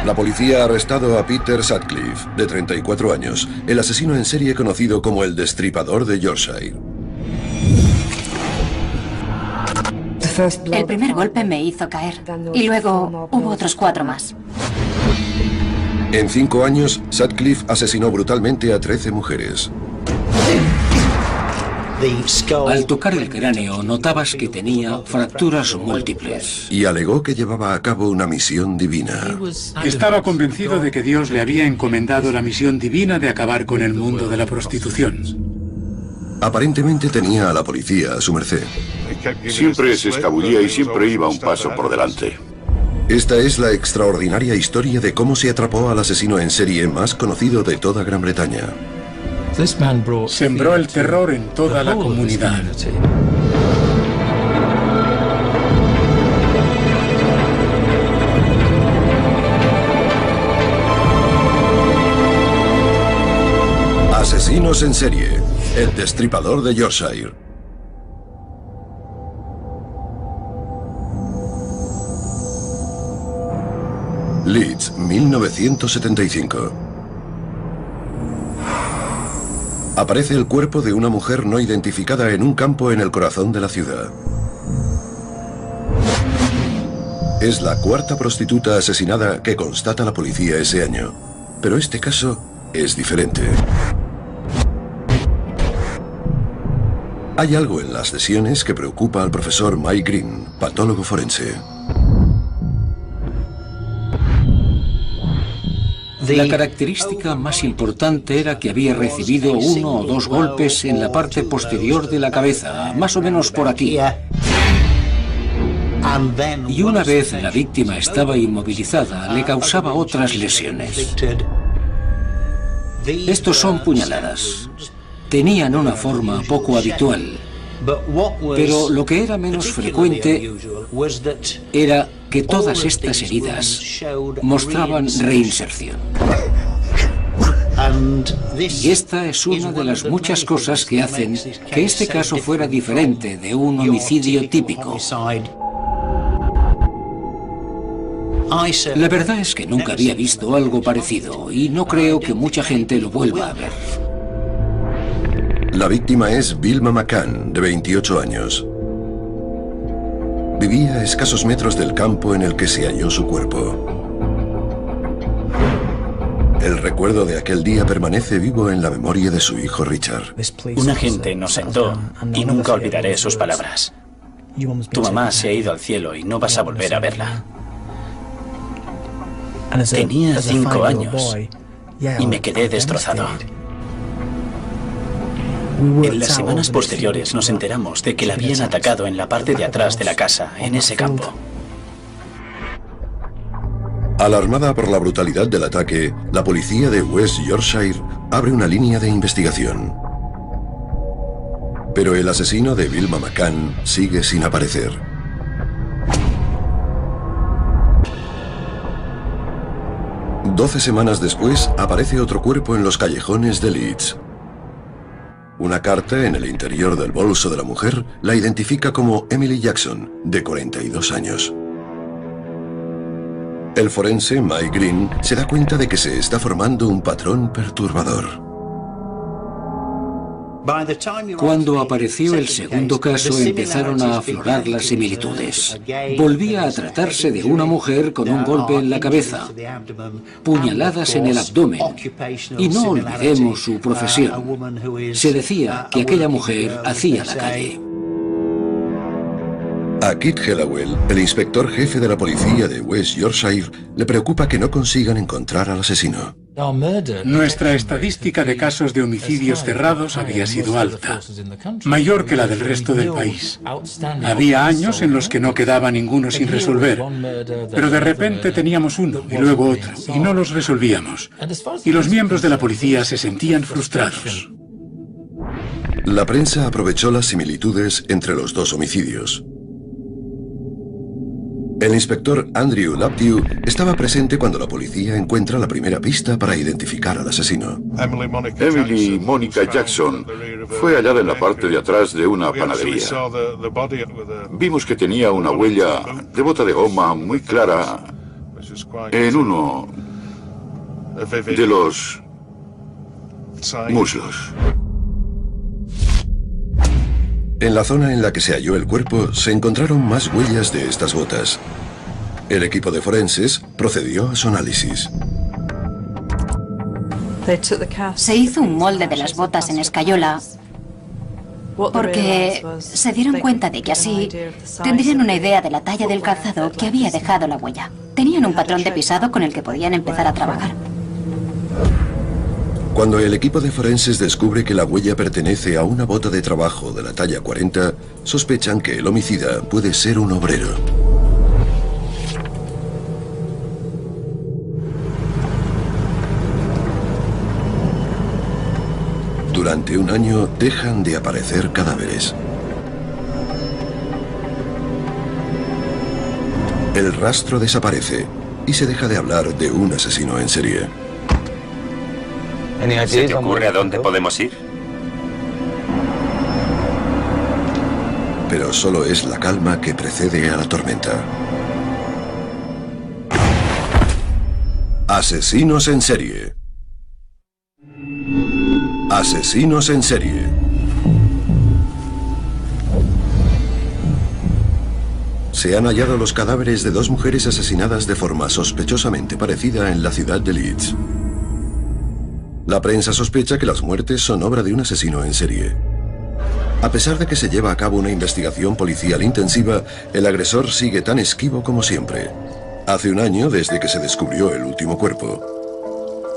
La policía ha arrestado a Peter Sutcliffe, de 34 años, el asesino en serie conocido como el Destripador de Yorkshire. El primer golpe me hizo caer y luego hubo otros 4 más. En 5 años, Sutcliffe asesinó brutalmente a 13 mujeres. Al tocar el cráneo notabas que tenía fracturas múltiples. Y alegó que llevaba a cabo una misión divina. Estaba convencido de que Dios le había encomendado la misión divina de acabar con el mundo de la prostitución. Aparentemente tenía a la policía a su merced. Siempre se escabullía y siempre iba un paso por delante. Esta es la extraordinaria historia de cómo se atrapó al asesino en serie más conocido de toda Gran Bretaña. Sembró el terror en toda la comunidad. Asesinos en serie, el Destripador de Yorkshire. Leeds, 1975. Aparece el cuerpo de una mujer no identificada en un campo en el corazón de la ciudad. Es la 4ª prostituta asesinada que constata la policía ese año. Pero este caso es diferente. Hay algo en las sesiones que preocupa al profesor Mike Green, patólogo forense. La característica más importante era que había recibido 1 o 2 golpes en la parte posterior de la cabeza, más o menos por aquí. Y una vez la víctima estaba inmovilizada, le causaba otras lesiones. Estos son puñaladas. Tenían una forma poco habitual, pero lo que era menos frecuente era que todas estas heridas mostraban reinserción. Y esta es una de las muchas cosas que hacen que este caso fuera diferente de un homicidio típico. La verdad es que nunca había visto algo parecido y no creo que mucha gente lo vuelva a ver. La víctima es Vilma McCann, de 28 años. Vivía a escasos metros del campo en el que se halló su cuerpo. El recuerdo de aquel día permanece vivo en la memoria de su hijo Richard. Un agente nos sentó y nunca olvidaré sus palabras. Tu mamá se ha ido al cielo y no vas a volver a verla. Tenía 5 años y me quedé destrozado. En las semanas posteriores nos enteramos de que la habían atacado en la parte de atrás de la casa, en ese campo. Alarmada por la brutalidad del ataque, la policía de West Yorkshire abre una línea de investigación. Pero el asesino de Vilma McCann sigue sin aparecer. Doce semanas después, aparece otro cuerpo en los callejones de Leeds. Una carta en el interior del bolso de la mujer la identifica como Emily Jackson, de 42 años. El forense Mike Green se da cuenta de que se está formando un patrón perturbador. Cuando apareció el segundo caso empezaron a aflorar las similitudes. Volvía a tratarse de una mujer con un golpe en la cabeza, puñaladas en el abdomen, y no olvidemos su profesión. Se decía que aquella mujer hacía la calle. A Kit Hallowell, el inspector jefe de la policía de West Yorkshire, le preocupa que no consigan encontrar al asesino. Nuestra estadística de casos de homicidios cerrados había sido alta, mayor que la del resto del país. Había años en los que no quedaba ninguno sin resolver, pero de repente teníamos uno y luego otro, y no los resolvíamos. Y los miembros de la policía se sentían frustrados. La prensa aprovechó las similitudes entre los dos homicidios. El inspector Andrew Laptew estaba presente cuando la policía encuentra la primera pista para identificar al asesino. Emily Monica Jackson fue hallada en la parte de atrás de una panadería. Vimos que tenía una huella de bota de goma muy clara en uno de los muslos. En la zona en la que se halló el cuerpo se encontraron más huellas de estas botas. El equipo de forenses procedió a su análisis. Se hizo un molde de las botas en escayola porque se dieron cuenta de que así tendrían una idea de la talla del calzado que había dejado la huella. Tenían un patrón de pisado con el que podían empezar a trabajar. Cuando el equipo de forenses descubre que la huella pertenece a una bota de trabajo de la talla 40, sospechan que el homicida puede ser un obrero. Durante un año dejan de aparecer cadáveres. El rastro desaparece y se deja de hablar de un asesino en serie. ¿Se te ocurre a dónde podemos ir? Pero solo es la calma que precede a la tormenta. Asesinos en serie. Asesinos en serie. Se han hallado los cadáveres de dos mujeres asesinadas de forma sospechosamente parecida en la ciudad de Leeds. La prensa sospecha que las muertes son obra de un asesino en serie. A pesar de que se lleva a cabo una investigación policial intensiva, el agresor sigue tan esquivo como siempre. Hace un año desde que se descubrió el último cuerpo.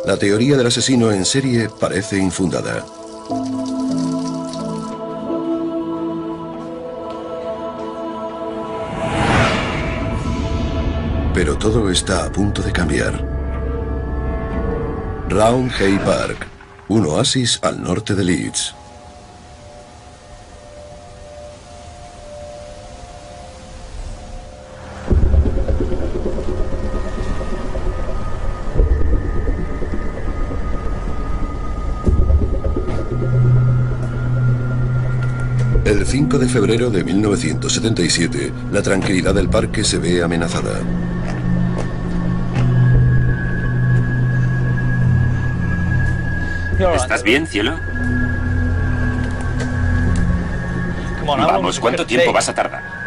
La teoría del asesino en serie parece infundada. Pero todo está a punto de cambiar. Roundhay Park, un oasis al norte de Leeds. El 5 de febrero de 1977, la tranquilidad del parque se ve amenazada. ¿Estás bien, cielo? Vamos, ¿cuánto tiempo vas a tardar?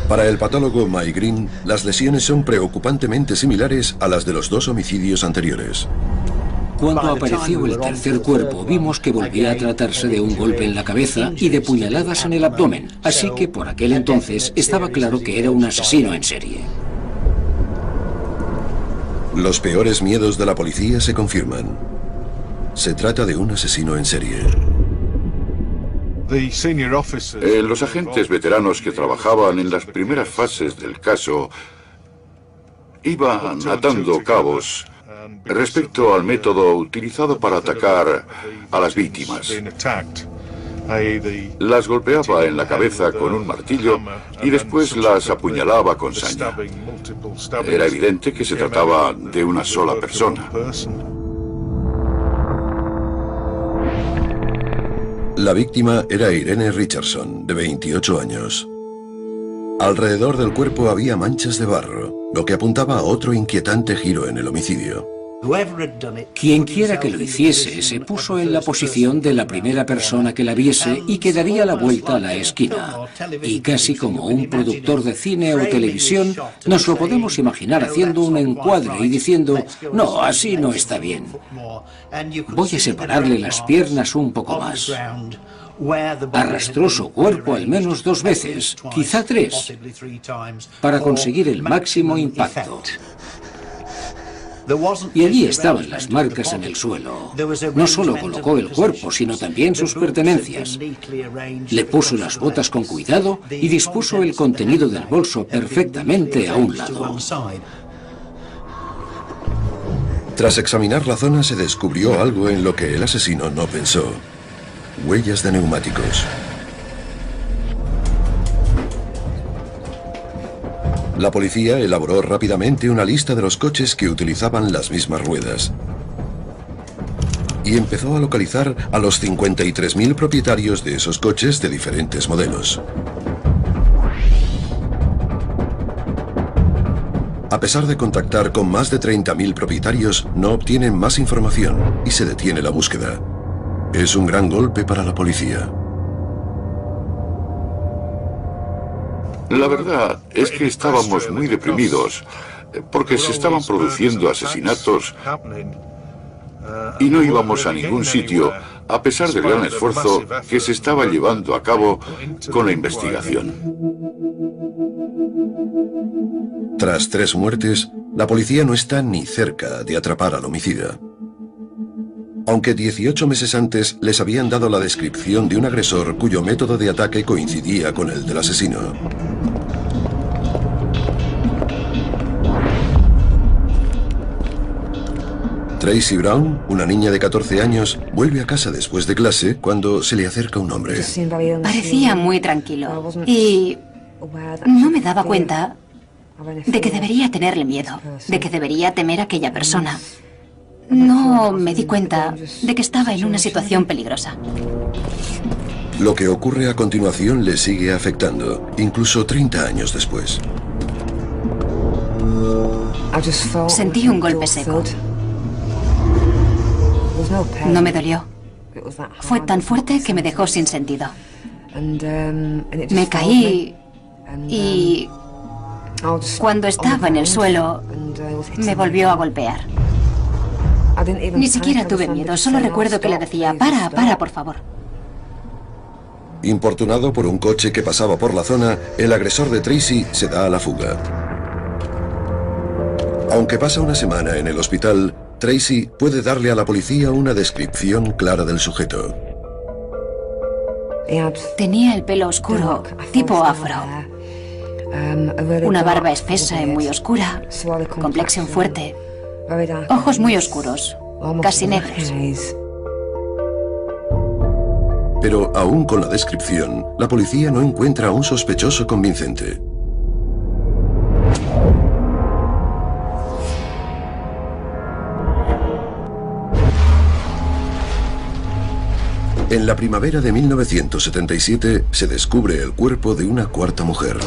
Para el patólogo Mike Green, las lesiones son preocupantemente similares a las de los dos homicidios anteriores. Cuando apareció el tercer cuerpo, vimos que volvía a tratarse de un golpe en la cabeza y de puñaladas en el abdomen, así que por aquel entonces estaba claro que era un asesino en serie. Los peores miedos de la policía se confirman. Se trata de un asesino en serie. Los agentes veteranos que trabajaban en las primeras fases del caso iban atando cabos respecto al método utilizado para atacar a las víctimas. Las golpeaba en la cabeza con un martillo y después las apuñalaba con saña. Era evidente que se trataba de una sola persona. La víctima era Irene Richardson, de 28 años. Alrededor del cuerpo había manchas de barro, lo que apuntaba a otro inquietante giro en el homicidio. Quien quiera que lo hiciese se puso en la posición de la primera persona que la viese y que daría la vuelta a la esquina. Y casi como un productor de cine o televisión, nos lo podemos imaginar haciendo un encuadre y diciendo, no, así no está bien. Voy a separarle las piernas un poco más. Arrastró su cuerpo al menos 2 veces, quizá 3, para conseguir el máximo impacto. Y allí estaban las marcas en el suelo. No solo colocó el cuerpo, sino también sus pertenencias. Le puso las botas con cuidado y dispuso el contenido del bolso perfectamente a un lado. Tras examinar la zona se descubrió algo en lo que el asesino no pensó. huellas de neumáticos. La policía elaboró rápidamente una lista de los coches que utilizaban las mismas ruedas y empezó a localizar a los 53.000 propietarios de esos coches de diferentes modelos. A pesar de contactar con más de 30.000 propietarios, no obtienen más información y se detiene la búsqueda. Es un gran golpe para la policía. La verdad es que estábamos muy deprimidos porque se estaban produciendo asesinatos y no íbamos a ningún sitio a pesar del gran esfuerzo que se estaba llevando a cabo con la investigación. Tras 3 muertes, la policía no está ni cerca de atrapar al homicida. Aunque 18 meses antes les habían dado la descripción de un agresor cuyo método de ataque coincidía con el del asesino. Tracy Brown, una niña de 14 años, vuelve a casa después de clase cuando se le acerca un hombre. Parecía muy tranquilo y no me daba cuenta de que debería tenerle miedo, de que debería temer a aquella persona. No me di cuenta de que estaba en una situación peligrosa. Lo que ocurre a continuación le sigue afectando, incluso 30 años después. Sentí un golpe seco. No me dolió. Fue tan fuerte que me dejó sin sentido. Me caí y cuando estaba en el suelo me volvió a golpear. Ni siquiera tuve miedo, solo recuerdo que le decía, para, por favor. Importunado por un coche que pasaba por la zona, el agresor de Tracy se da a la fuga. Aunque pasa una semana en el hospital, Tracy puede darle a la policía una descripción clara del sujeto. Tenía el pelo oscuro, tipo afro. Una barba espesa y muy oscura, complexión fuerte, ojos muy oscuros, casi negros. Pero aún con la descripción, la policía no encuentra a un sospechoso convincente. En la primavera de 1977 se descubre el cuerpo de una cuarta mujer.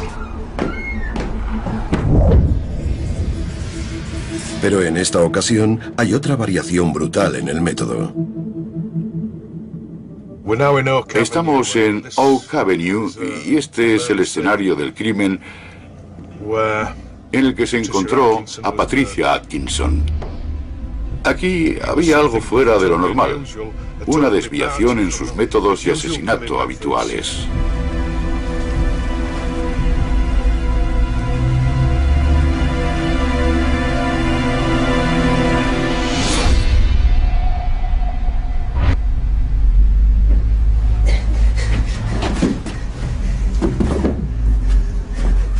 Pero en esta ocasión hay otra variación brutal en el método. Estamos en Oak Avenue y este es el escenario del crimen en el que se encontró a Patricia Atkinson. Aquí había algo fuera de lo normal, una desviación en sus métodos de asesinato habituales.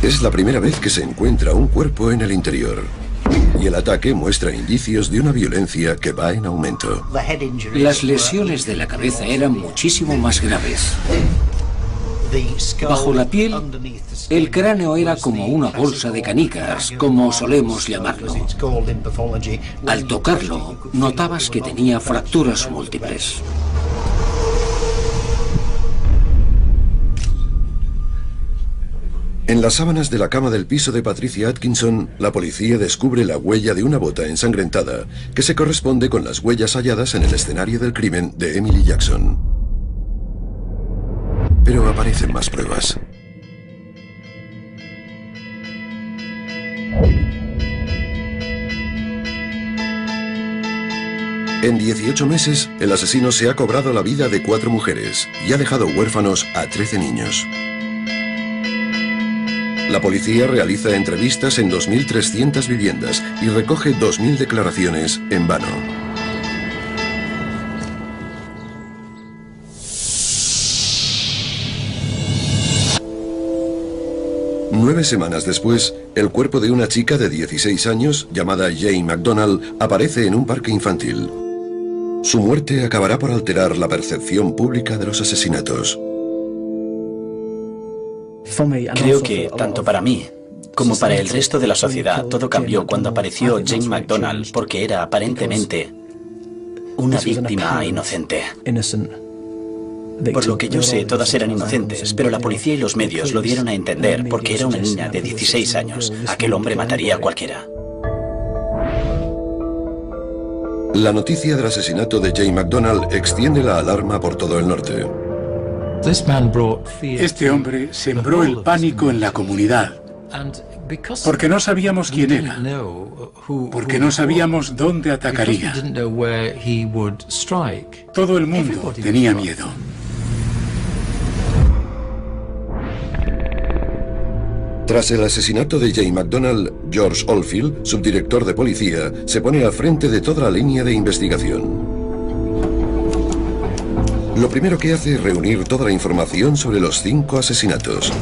Es la primera vez que se encuentra un cuerpo en el interior. Y el ataque muestra indicios de una violencia que va en aumento. Las lesiones de la cabeza eran muchísimo más graves. Bajo la piel, el cráneo era como una bolsa de canicas, como solemos llamarlo. Al tocarlo, notabas que tenía fracturas múltiples. En las sábanas de la cama del piso de Patricia Atkinson, la policía descubre la huella de una bota ensangrentada que se corresponde con las huellas halladas en el escenario del crimen de Emily Jackson. Pero aparecen más pruebas. En 18 meses, el asesino se ha cobrado la vida de 4 mujeres y ha dejado huérfanos a 13 niños. La policía realiza entrevistas en 2.300 viviendas y recoge 2.000 declaraciones en vano. Nueve semanas después, el cuerpo de una chica de 16 años, llamada Jane McDonald, aparece en un parque infantil. Su muerte acabará por alterar la percepción pública de los asesinatos. Creo que, tanto para mí como para el resto de la sociedad, todo cambió cuando apareció Jane McDonald, porque era aparentemente una víctima inocente. Por lo que yo sé, todas eran inocentes, pero la policía y los medios lo dieron a entender porque era una niña de 16 años. Aquel hombre mataría a cualquiera. La noticia del asesinato de Jane McDonald extiende la alarma por todo el norte. Este hombre sembró el pánico en la comunidad, porque no sabíamos quién era, porque no sabíamos dónde atacaría. Todo el mundo tenía miedo. Tras el asesinato de Jane McDonald, George Oldfield, subdirector de policía, se pone al frente de toda la línea de investigación. Lo primero que hace es reunir toda la información sobre los 5 asesinatos.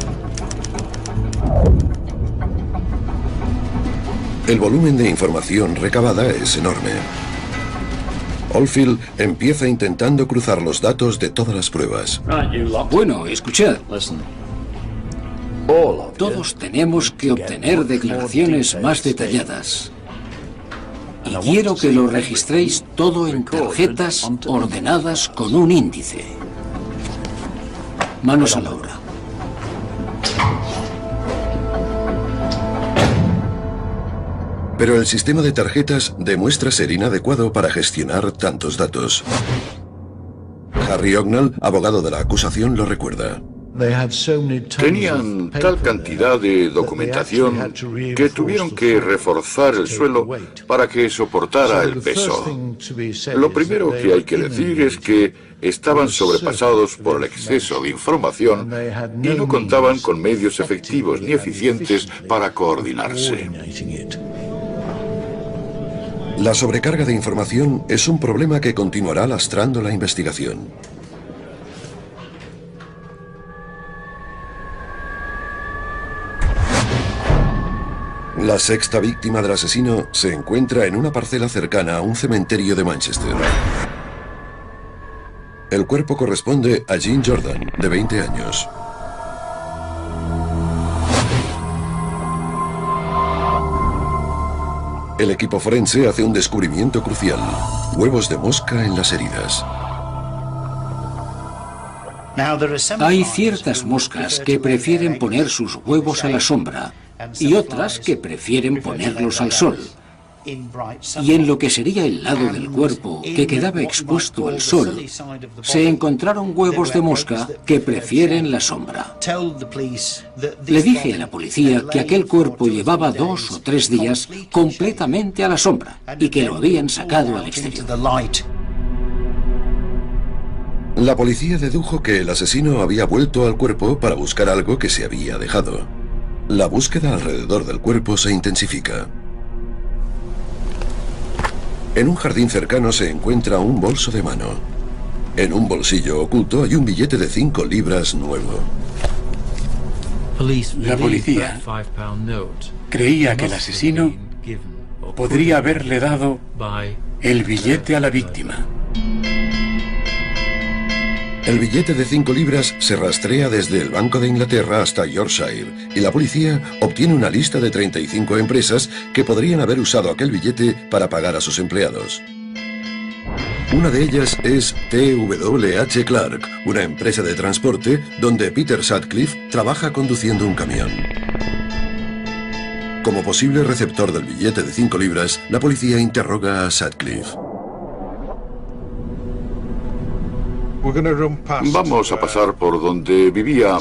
El volumen de información recabada es enorme. Oldfield empieza intentando cruzar los datos de todas las pruebas. Bueno, escuchad. Todos tenemos que obtener declaraciones más detalladas. Y quiero que lo registréis todo en tarjetas ordenadas con un índice. Manos a la obra. Pero el sistema de tarjetas demuestra ser inadecuado para gestionar tantos datos. Harry Ognall, abogado de la acusación, lo recuerda. Tenían tal cantidad de documentación que tuvieron que reforzar el suelo para que soportara el peso. Lo primero que hay que decir es que estaban sobrepasados por el exceso de información y no contaban con medios efectivos ni eficientes para coordinarse. La sobrecarga de información es un problema que continuará lastrando la investigación. La 6ª víctima del asesino se encuentra en una parcela cercana a un cementerio de Manchester. El cuerpo corresponde a Jean Jordan, de 20 años. El equipo forense hace un descubrimiento crucial: huevos de mosca en las heridas. Hay ciertas moscas que prefieren poner sus huevos a la sombra y otras que prefieren ponerlos al sol. Y en lo que sería el lado del cuerpo que quedaba expuesto al sol, se encontraron huevos de mosca que prefieren la sombra. Le dije a la policía que aquel cuerpo llevaba 2 o 3 días completamente a la sombra y que lo habían sacado al exterior. La policía dedujo que el asesino había vuelto al cuerpo para buscar algo que se había dejado. La búsqueda alrededor del cuerpo se intensifica. En un jardín cercano se encuentra un bolso de mano. En un bolsillo oculto hay un billete de 5 libras nuevo. La policía creía que el asesino podría haberle dado el billete a la víctima. El billete de 5 libras se rastrea desde el Banco de Inglaterra hasta Yorkshire y la policía obtiene una lista de 35 empresas que podrían haber usado aquel billete para pagar a sus empleados. Una de ellas es TWH Clark, una empresa de transporte donde Peter Sutcliffe trabaja conduciendo un camión. Como posible receptor del billete de 5 libras, la policía interroga a Sutcliffe. Vamos a pasar por donde vivía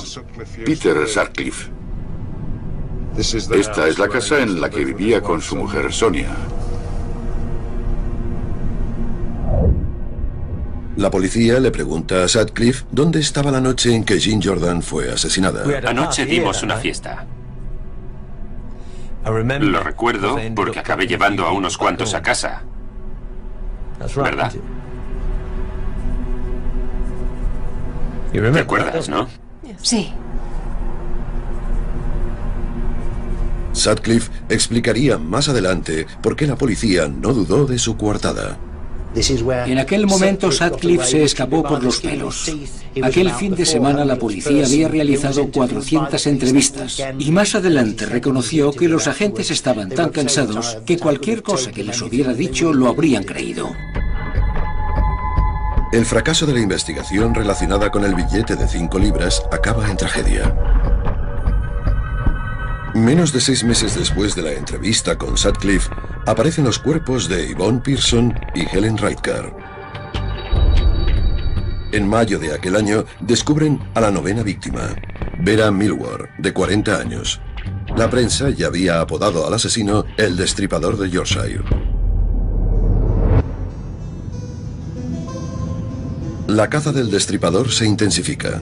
Peter Sutcliffe. Esta es la casa en la que vivía con su mujer Sonia. La policía le pregunta a Sutcliffe dónde estaba la noche en que Jean Jordan fue asesinada. Anoche dimos una fiesta. Lo recuerdo porque acabé llevando a unos cuantos a casa. ¿Verdad? ¿Te acuerdas, no? Sí. Sutcliffe explicaría más adelante por qué la policía no dudó de su coartada. En aquel momento Sutcliffe se escapó por los pelos. Aquel fin de semana la policía había realizado 400 entrevistas y más adelante reconoció que los agentes estaban tan cansados que cualquier cosa que les hubiera dicho lo habrían creído. El fracaso de la investigación relacionada con el billete de 5 libras acaba en tragedia. Menos de 6 meses después de la entrevista con Sutcliffe, aparecen los cuerpos de Yvonne Pearson y Helen Reitker. En mayo de aquel año, descubren a la 9ª víctima, Vera Millward, de 40 años. La prensa ya había apodado al asesino el Destripador de Yorkshire. La caza del Destripador se intensifica.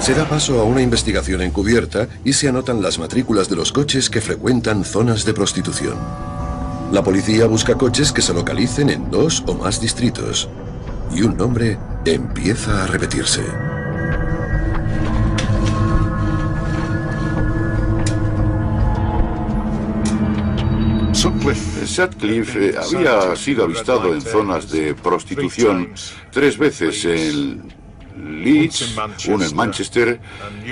Se da paso a una investigación encubierta y se anotan las matrículas de los coches que frecuentan zonas de prostitución. La policía busca coches que se localicen en 2 o más distritos. Y un nombre empieza a repetirse. Sutcliffe había sido avistado en zonas de prostitución 3 veces en Leeds, uno en Manchester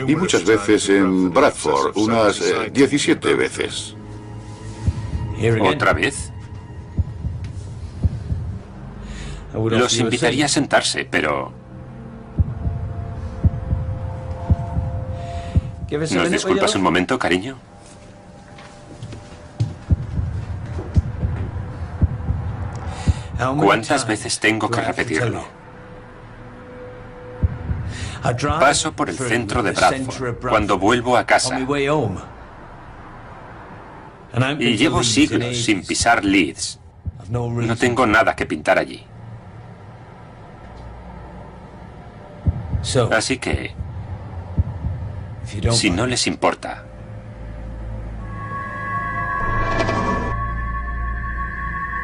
y muchas veces en Bradford, unas 17 veces. ¿Otra vez? Los invitaría a sentarse, pero... ¿Nos disculpas un momento, cariño? ¿Cuántas veces tengo que repetirlo? Paso por el centro de Bradford cuando vuelvo a casa. Y llevo siglos sin pisar Leeds. No tengo nada que pintar allí. Así que, si no les importa...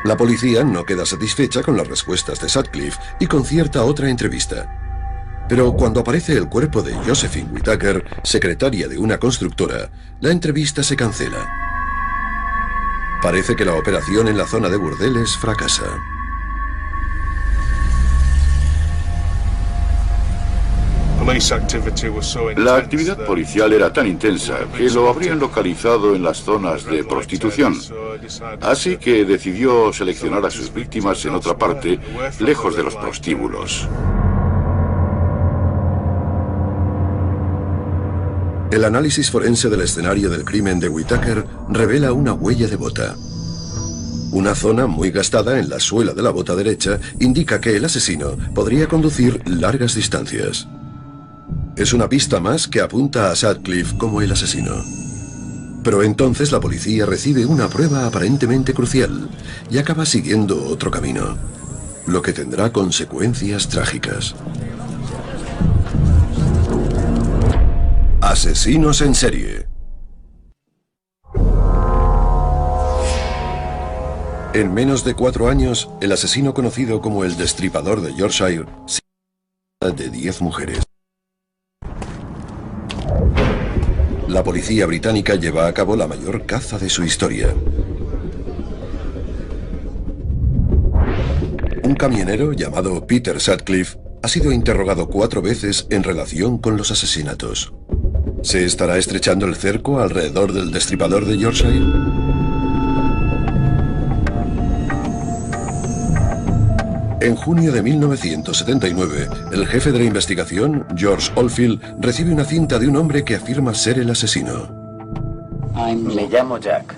La policía no queda satisfecha con las respuestas de Sutcliffe y concierta otra entrevista. Pero cuando aparece el cuerpo de Josephine Whittaker, secretaria de una constructora, la entrevista se cancela. Parece que la operación en la zona de burdeles fracasa. La actividad policial era tan intensa que lo habrían localizado en las zonas de prostitución. Así que decidió seleccionar a sus víctimas en otra parte, lejos de los prostíbulos. El análisis forense del escenario del crimen de Whittaker revela una huella de bota. Una zona muy gastada en la suela de la bota derecha indica que el asesino podría conducir largas distancias. Es una pista más que apunta a Sutcliffe como el asesino. Pero entonces la policía recibe una prueba aparentemente crucial y acaba siguiendo otro camino, lo que tendrá consecuencias trágicas. Asesinos en serie. En menos de 4 años, el asesino conocido como el Destripador de Yorkshire se trata de 10 mujeres. La policía británica lleva a cabo la mayor caza de su historia. Un camionero llamado Peter Sutcliffe ha sido interrogado 4 veces en relación con los asesinatos. ¿Se estará estrechando el cerco alrededor del Destripador de Yorkshire? En junio de 1979, el jefe de la investigación, George Oldfield, recibe una cinta de un hombre que afirma ser el asesino. Me llamo Jack.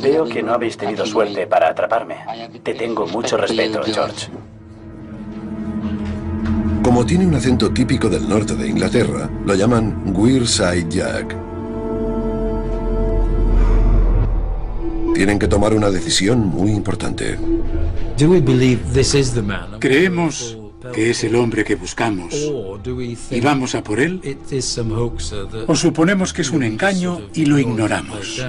Veo que no habéis tenido suerte para atraparme. Te tengo mucho respeto, George. Como tiene un acento típico del norte de Inglaterra, lo llaman Wearside Jack. Tienen que tomar una decisión muy importante. ¿Creemos que es el hombre que buscamos y vamos a por él? ¿O suponemos que es un engaño y lo ignoramos?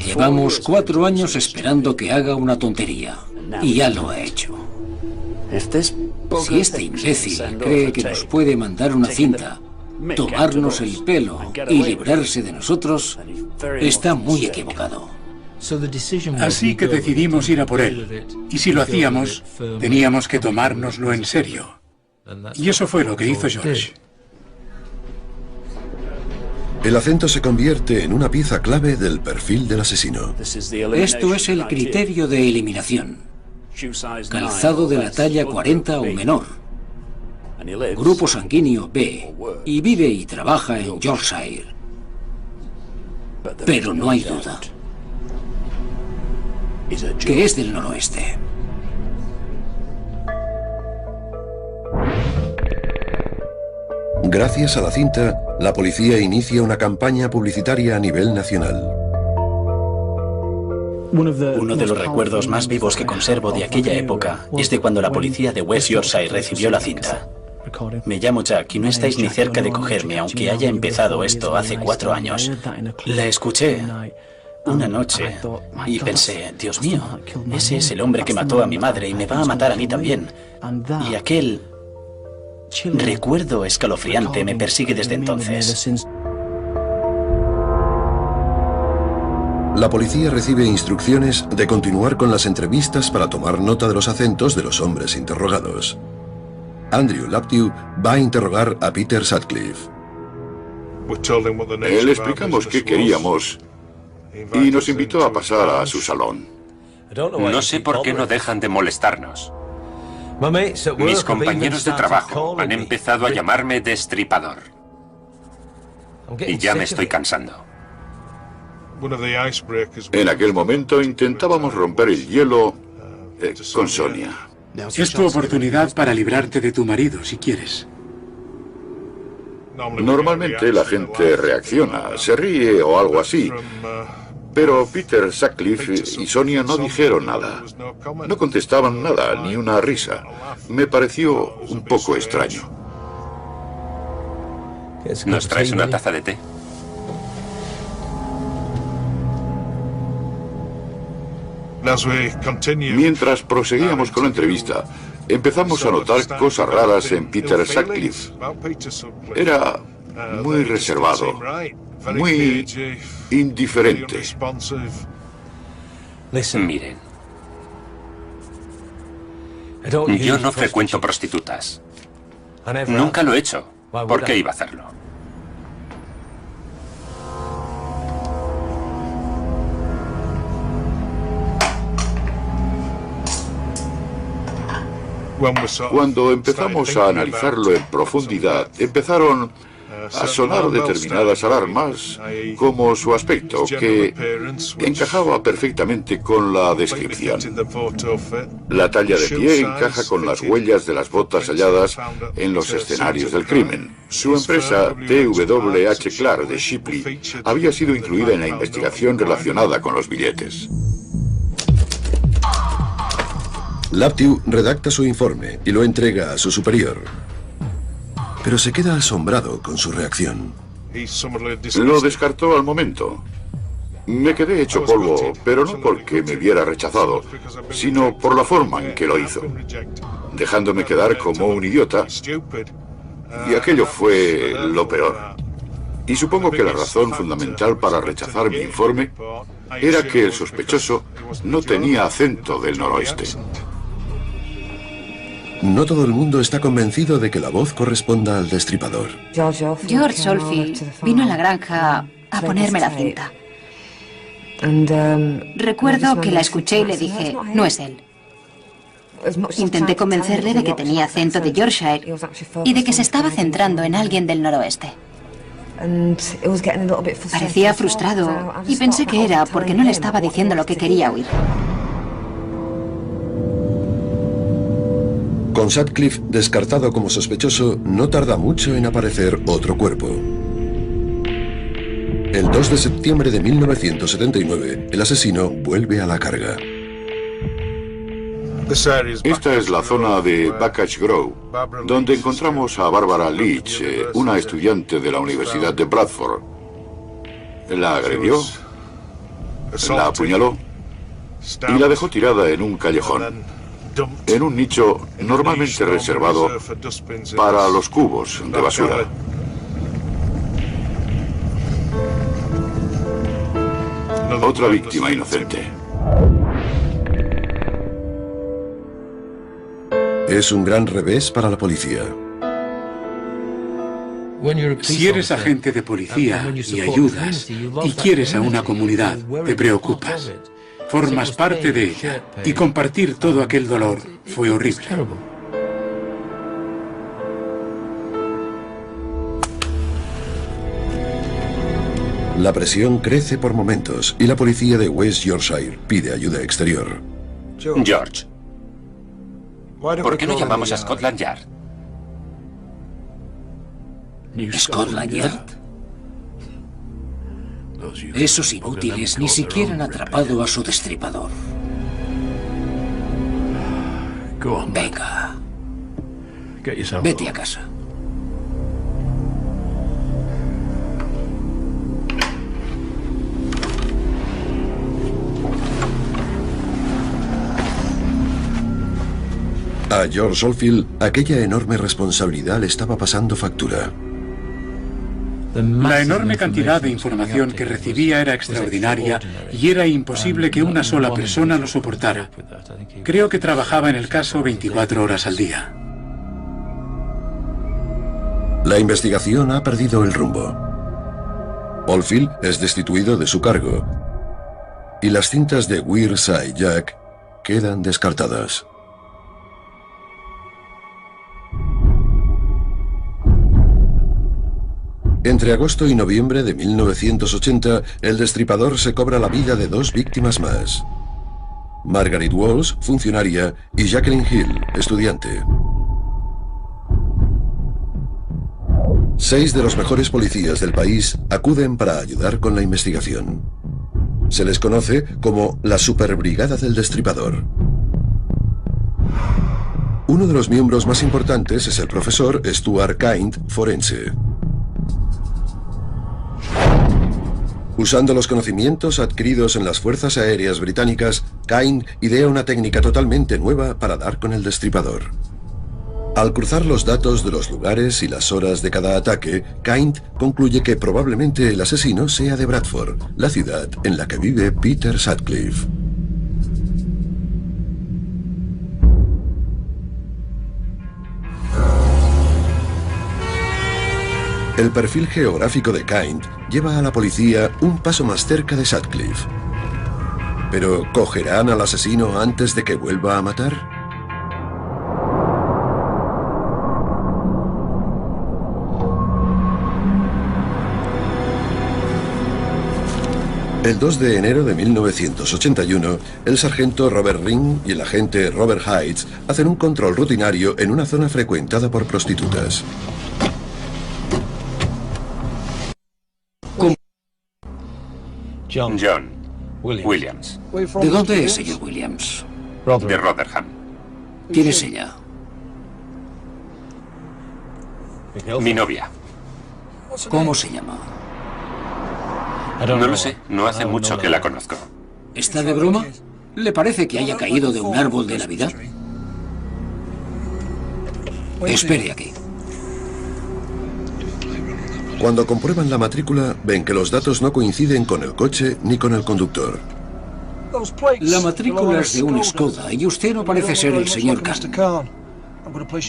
Llevamos 4 años esperando que haga una tontería y ya lo ha hecho. Si este imbécil cree que nos puede mandar una cinta, tomarnos el pelo y librarse de nosotros, está muy equivocado. Así que decidimos ir a por él. Y si lo hacíamos, teníamos que tomárnoslo en serio. Y eso fue lo que hizo George. El acento se convierte en una pieza clave del perfil del asesino. Esto es el criterio de eliminación. Calzado de la talla 40 o menor. Grupo sanguíneo B. Y vive y trabaja en Yorkshire. Pero no hay duda que es del noroeste. Gracias a la cinta, la policía inicia una campaña publicitaria a nivel nacional. Uno de los recuerdos más vivos que conservo de aquella época es de cuando la policía de West Yorkshire recibió la cinta. Me llamo Jack y no estáis ni cerca de cogerme, aunque haya empezado esto hace 4 años. La escuché una noche y pensé, Dios mío, ese es el hombre que mató a mi madre y me va a matar a mí también. Y aquel recuerdo escalofriante me persigue desde entonces. La policía recibe instrucciones de continuar con las entrevistas para tomar nota de los acentos de los hombres interrogados. Andrew Laptew va a interrogar a Peter Sutcliffe. Le explicamos qué queríamos y nos invitó a pasar a su salón. No sé por qué no dejan de molestarnos. Mis compañeros de trabajo han empezado a llamarme destripador. Y ya me estoy cansando. En aquel momento intentábamos romper el hielo con Sonia. Es tu oportunidad para librarte de tu marido, si quieres. Normalmente la gente reacciona, se ríe o algo así. Pero Peter Sutcliffe y Sonia no dijeron nada. No contestaban nada, ni una risa. Me pareció un poco extraño. ¿Nos traes una taza de té? Mientras proseguíamos con la entrevista, empezamos a notar cosas raras en Peter Sutcliffe. Era muy reservado, muy indiferente. Miren, yo no frecuento prostitutas. Nunca lo he hecho. ¿Por qué iba a hacerlo? Cuando empezamos a analizarlo en profundidad, empezaron a sonar determinadas alarmas, como su aspecto, que encajaba perfectamente con la descripción. La talla de pie encaja con las huellas de las botas halladas en los escenarios del crimen. Su empresa, TWH Clark de Shipley, había sido incluida en la investigación relacionada con los billetes. Laptew redacta su informe y lo entrega a su superior. Pero se queda asombrado con su reacción. Lo descartó al momento. Me quedé hecho polvo, pero no porque me viera rechazado, sino por la forma en que lo hizo, dejándome quedar como un idiota. Y aquello fue lo peor. Y supongo que la razón fundamental para rechazar mi informe era que el sospechoso no tenía acento del noroeste. No todo el mundo está convencido de que la voz corresponda al destripador. George Solfield vino a la granja a ponerme la cinta. Recuerdo que la escuché y le dije, no es él. Intenté convencerle de que tenía acento de Yorkshire y de que se estaba centrando en alguien del noroeste. Parecía frustrado y pensé que era porque no le estaba diciendo lo que quería oír. Con Sutcliffe descartado como sospechoso, no tarda mucho en aparecer otro cuerpo. El 2 de septiembre de 1979, el asesino vuelve a la carga. Esta es la zona de Bacchus Grove, donde encontramos a Barbara Leach, una estudiante de la Universidad de Bradford. La agredió, la apuñaló y la dejó tirada en un callejón, en un nicho normalmente reservado para los cubos de otra víctima inocente. Es un gran revés para la policía. Si eres agente de policía y ayudas y quieres a una comunidad, te preocupas, formas parte de ella y compartir todo aquel dolor fue horrible. La presión crece por momentos y la policía de West Yorkshire pide ayuda exterior. George, ¿por qué no llamamos a Scotland Yard? ¿Scotland Yard? Esos inútiles ni siquiera han atrapado a su destripador. Venga. Vete a casa. A George Oldfield, aquella enorme responsabilidad le estaba pasando factura. La enorme cantidad de información que recibía era extraordinaria y era imposible que una sola persona lo soportara. Creo que trabajaba en el caso 24 horas al día. La investigación ha perdido el rumbo. Oldfield es destituido de su cargo y las cintas de Weird Side Jack quedan descartadas. Entre agosto y noviembre de 1980, el destripador se cobra la vida de 2 víctimas más. Margaret Walsh, funcionaria, y Jacqueline Hill, estudiante. 6 de los mejores policías del país acuden para ayudar con la investigación. Se les conoce como la Superbrigada del Destripador. Uno de los miembros más importantes es el profesor Stuart Kind, forense. Usando los conocimientos adquiridos en las fuerzas aéreas británicas, Kind idea una técnica totalmente nueva para dar con el destripador. Al cruzar los datos de los lugares y las horas de cada ataque, Kind concluye que probablemente el asesino sea de Bradford, la ciudad en la que vive Peter Sutcliffe. El perfil geográfico de Kind lleva a la policía un paso más cerca de Sutcliffe. ¿Pero cogerán al asesino antes de que vuelva a matar? El 2 de enero de 1981, el sargento Robert Ring y el agente Robert Heights hacen un control rutinario en una zona frecuentada por prostitutas. John Williams. ¿De dónde es, señor Williams? De Rotherham. ¿Quién es ella? Mi novia. ¿Cómo se llama? No lo sé, no hace mucho que la conozco. ¿Está de broma? ¿Le parece que haya caído de un árbol de Navidad? Espere aquí. Cuando comprueban la matrícula, ven que los datos no coinciden con el coche ni con el conductor. La matrícula es de un Skoda y usted no parece ser el señor Kahn.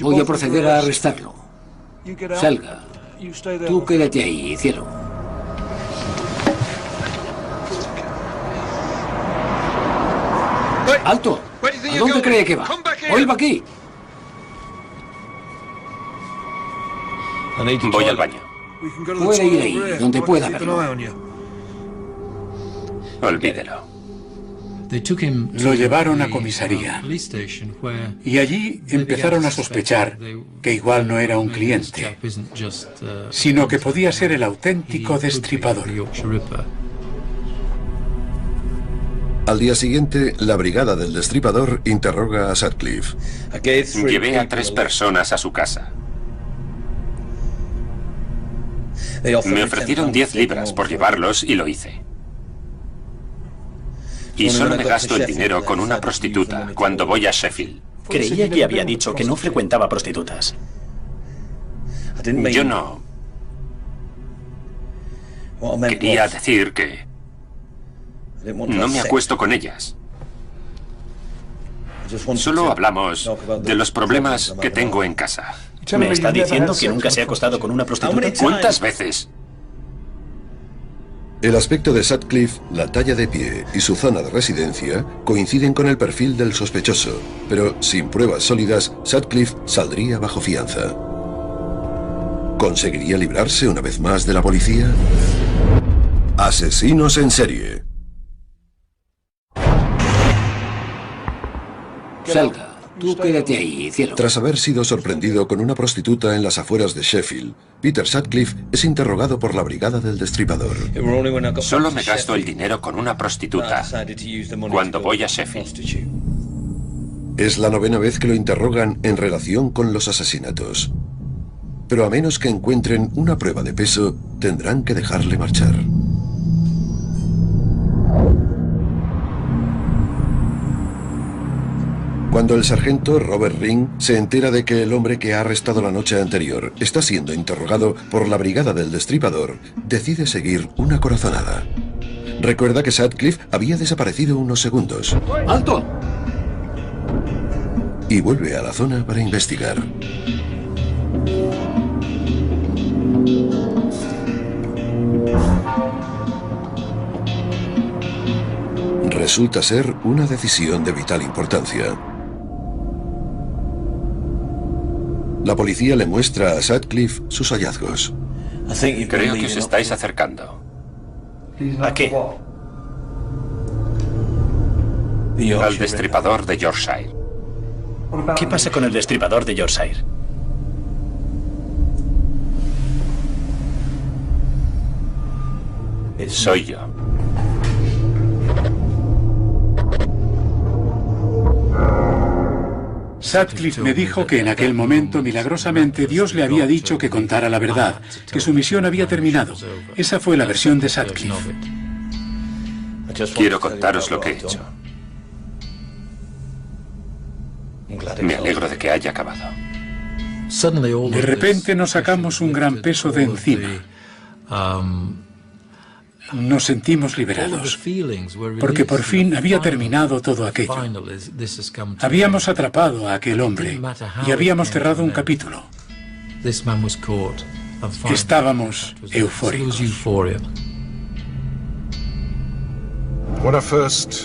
Voy a proceder a arrestarlo. Salga. Tú quédate ahí, cielo. ¡Alto! ¿A dónde cree que va? ¡Vuelva aquí! Voy al baño. Puede ir ahí, donde pueda verlo. Olvídelo. Lo llevaron a comisaría y allí empezaron a sospechar que igual no era un cliente, sino que podía ser el auténtico destripador. Al día siguiente, la brigada del destripador interroga a Sutcliffe. Llevé a 3 personas a su casa. Me ofrecieron 10 libras por llevarlos y lo hice. Y solo me gasto el dinero con una prostituta cuando voy a Sheffield. Creía que había dicho que no frecuentaba prostitutas. Yo no. Quería decir que No me acuesto con ellas. Solo hablamos de los problemas que tengo en casa. ¿Me está diciendo que nunca se ha acostado con una prostituta? ¿Cuántas veces? El aspecto de Sutcliffe, la talla de pie y su zona de residencia coinciden con el perfil del sospechoso, pero sin pruebas sólidas, Sutcliffe saldría bajo fianza. ¿Conseguiría librarse una vez más de la policía? Asesinos en serie. Salga. Tú quédate ahí, cielo. Tras haber sido sorprendido con una prostituta en las afueras de Sheffield, Peter Sutcliffe es interrogado por la Brigada del Destripador. Solo me gasto el dinero con una prostituta cuando voy a Sheffield. Es la 9ª vez que lo interrogan en relación con los asesinatos. Pero a menos que encuentren una prueba de peso, tendrán que dejarle marchar. Cuando el sargento Robert Ring se entera de que el hombre que ha arrestado la noche anterior está siendo interrogado por la Brigada del Destripador, decide seguir una corazonada. Recuerda que Sutcliffe había desaparecido unos segundos. ¡Alto! Y vuelve a la zona para investigar. Resulta ser una decisión de vital importancia. La policía le muestra a Sutcliffe sus hallazgos. Creo que os estáis acercando. ¿A qué? Al destripador de Yorkshire. ¿Qué pasa con el destripador de Yorkshire? Soy yo. Sutcliffe me dijo que en aquel momento, milagrosamente, Dios le había dicho que contara la verdad, que su misión había terminado. Esa fue la versión de Sutcliffe. Quiero contaros lo que he hecho. Me alegro de que haya acabado. De repente nos sacamos un gran peso de encima. Nos sentimos liberados, porque por fin había terminado todo aquello. Habíamos atrapado a aquel hombre y habíamos cerrado un capítulo. Estábamos eufóricos.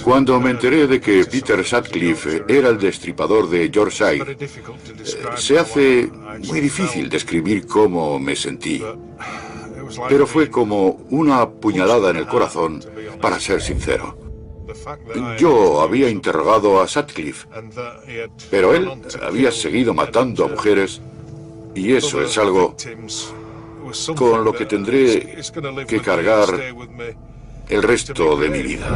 Cuando me enteré de que Peter Sutcliffe era el destripador de Yorkshire, se hace muy difícil describir cómo me sentí. Pero fue como una puñalada en el corazón, para ser sincero. Yo había interrogado a Sutcliffe, pero él había seguido matando a mujeres, y eso es algo con lo que tendré que cargar el resto de mi vida.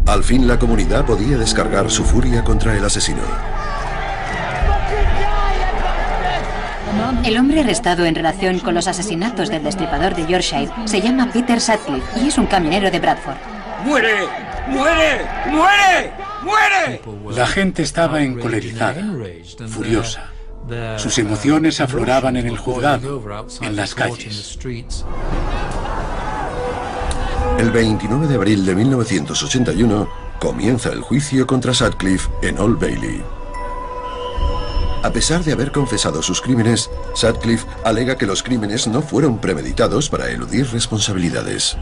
Al fin la comunidad podía descargar su furia contra el asesino. El hombre arrestado en relación con los asesinatos del destripador de Yorkshire se llama Peter Sutcliffe y es un camionero de Bradford. ¡Muere! ¡Muere! ¡Muere! ¡Muere! La gente estaba encolerizada, furiosa. Sus emociones afloraban en el juzgado, en las calles. El 29 de abril de 1981 comienza el juicio contra Sutcliffe en Old Bailey. A pesar de haber confesado sus crímenes, Sutcliffe alega que los crímenes no fueron premeditados para eludir responsabilidades.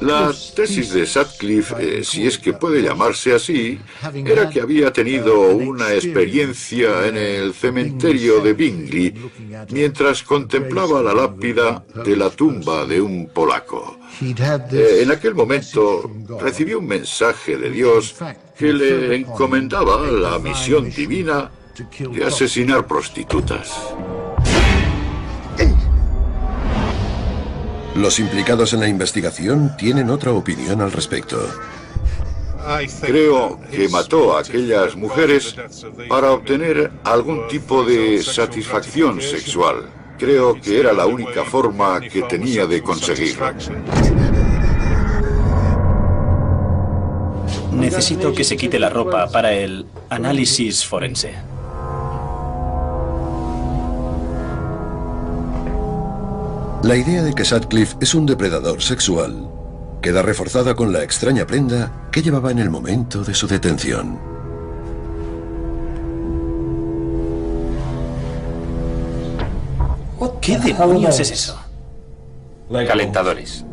La tesis de Sutcliffe, si es que puede llamarse así, era que había tenido una experiencia en el cementerio de Bingley mientras contemplaba la lápida de la tumba de un polaco. En aquel momento recibió un mensaje de Dios que le encomendaba la misión divina de asesinar prostitutas. Los implicados en la investigación tienen otra opinión al respecto. Creo que mató a aquellas mujeres para obtener algún tipo de satisfacción sexual. Creo que era la única forma que tenía de conseguirlo. Necesito que se quite la ropa para el análisis forense. La idea de que Sutcliffe es un depredador sexual queda reforzada con la extraña prenda que llevaba en el momento de su detención. ¿Qué demonios es eso? Calentadores.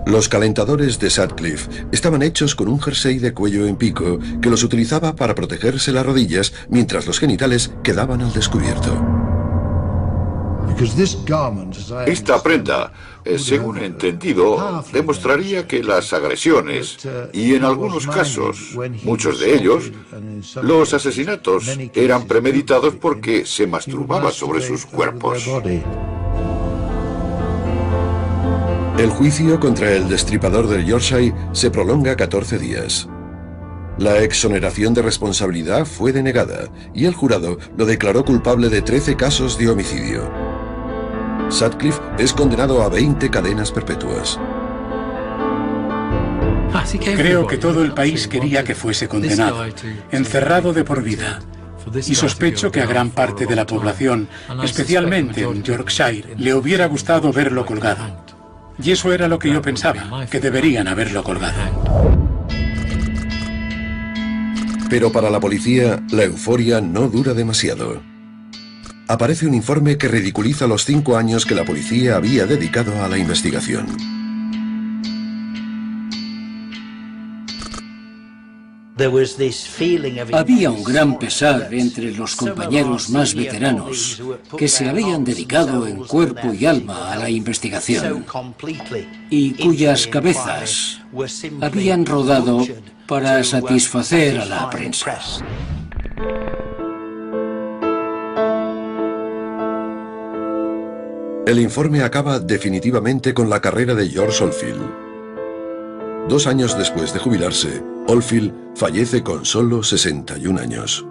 Los calentadores de Sutcliffe estaban hechos con un jersey de cuello en pico que los utilizaba para protegerse las rodillas mientras los genitales quedaban al descubierto. Esta prenda, según he entendido, demostraría que las agresiones, y en algunos casos, muchos de ellos, los asesinatos eran premeditados porque se masturbaba sobre sus cuerpos. El juicio contra el destripador del Yorkshire se prolonga 14 días. La exoneración de responsabilidad fue denegada y el jurado lo declaró culpable de 13 casos de homicidio. Sutcliffe es condenado a 20 cadenas perpetuas. Creo que todo el país quería que fuese condenado, encerrado de por vida. Y sospecho que a gran parte de la población, especialmente en Yorkshire, le hubiera gustado verlo colgado. Y eso era lo que yo pensaba, que deberían haberlo colgado. Pero para la policía, la euforia no dura demasiado. Aparece un informe que ridiculiza los 5 años que la policía había dedicado a la investigación. Había un gran pesar entre los compañeros más veteranos que se habían dedicado en cuerpo y alma a la investigación y cuyas cabezas habían rodado para satisfacer a la prensa. El informe acaba definitivamente con la carrera de George Oldfield. 2 años después de jubilarse, Oldfield fallece con solo 61 años.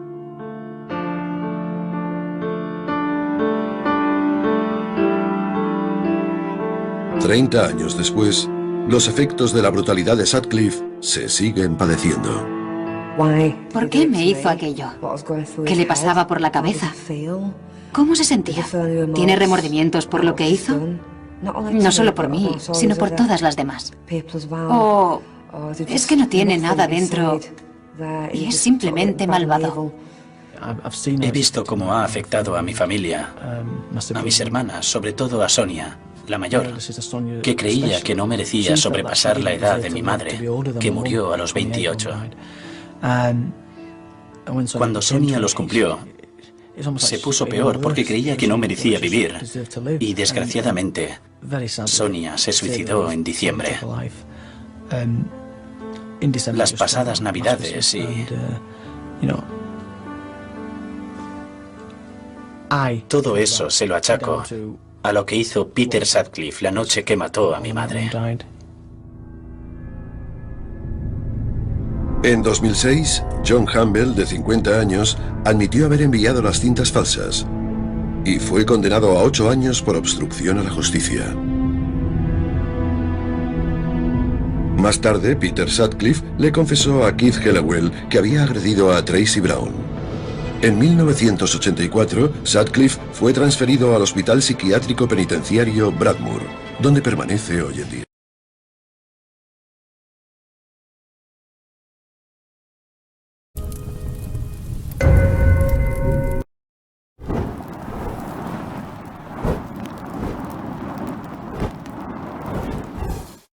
«30 años después, los efectos de la brutalidad de Sutcliffe se siguen padeciendo». ¿Por qué me hizo aquello? ¿Qué le pasaba por la cabeza? ¿Cómo se sentía? ¿Tiene remordimientos por lo que hizo? No solo por mí, sino por todas las demás. ¿O es que no tiene nada dentro y es simplemente malvado? He visto cómo ha afectado a mi familia, a mis hermanas, sobre todo a Sonia, la mayor, que creía que no merecía sobrepasar la edad de mi madre, que murió a los 28. Cuando Sonia los cumplió, se puso peor porque creía que no merecía vivir. Y desgraciadamente, Sonia se suicidó en diciembre. Las pasadas Navidades y... todo eso se lo achaco a lo que hizo Peter Sutcliffe la noche que mató a mi madre. En 2006, John Campbell, de 50 años, admitió haber enviado las cintas falsas y fue condenado a 8 años por obstrucción a la justicia. Más tarde, Peter Sutcliffe le confesó a Keith Hallowell que había agredido a Tracy Brown. En 1984, Sutcliffe fue transferido al Hospital Psiquiátrico Penitenciario Bradmoor, donde permanece hoy en día.